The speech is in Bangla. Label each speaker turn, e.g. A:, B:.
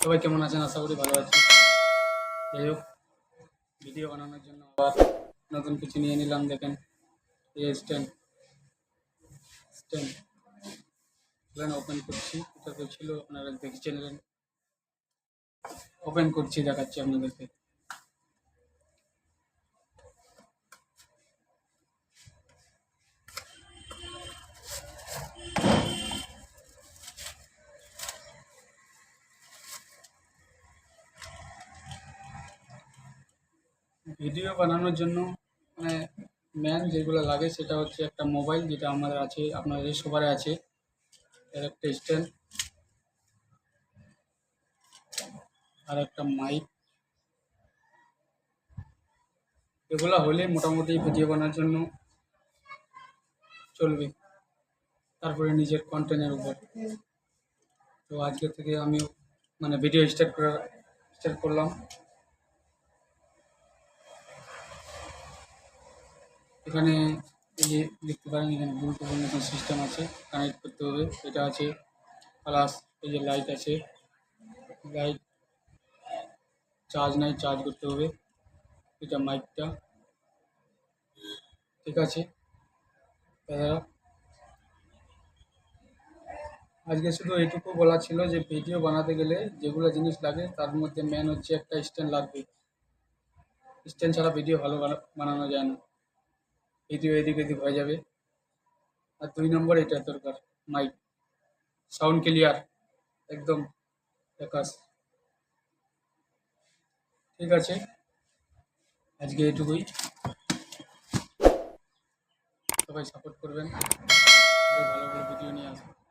A: সবাই কেমন আছেন? আশা করি ভালো আছি। যাই হোক, ভিডিও বানানোর জন্য আবার নতুন কিছু নিয়ে নিলাম। দেখেন, এই স্ট্যান্ড স্ট্যান্ড ওপেন করছি। এটা তো ছিল, আপনারা দেখছিলেন। ওপেন করছি, দেখাচ্ছি আপনাদেরকে। ভিডিও বানানোর জন্য মানে মেন যেগুলো লাগে সেটা হচ্ছে একটা মোবাইল, যেটা আমাদের আছে, আপনাদের সবার আছে। এর একটা স্ট্যান্ড, আর একটা মাইক। এগুলো হলে মোটামুটি ভিডিও বানানোর জন্য চলবে। তারপরে নিজের কন্টেন্টের উপর। তো আজকে থেকে আমিও মানে ভিডিও স্টার্ট করলাম। এখানে এই যে দেখতে পারেন, এখানে গুরুত্বপূর্ণ একটা সিস্টেম আছে, কানেক্ট করতে হবে। এটা আছে, প্লাস এই যে লাইট আছে, লাইট চার্জ নাই, চার্জ করতে হবে। এটা মাইকটা, ঠিক আছে দাদা। আজকে শুধু এইটুকু বলা ছিল যে ভিডিও বানাতে গেলে যেগুলো জিনিস লাগে তার মধ্যে মেন হচ্ছে একটা স্ট্যান্ড লাগবে। স্ট্যান্ড ছাড়া ভিডিও ভালো বানানো যায় না, ভিডিও এদিক এদিক হয়ে যাবে। আর 2 নম্বর এটা দরকার, মাইক, সাউন্ড ক্লিয়ার একদম একাস। ঠিক আছে, আজকে এইটুকুই। সবাই সাপোর্ট করবেন, আরও ভালো ভালো ভিডিও নিয়ে আসবেন।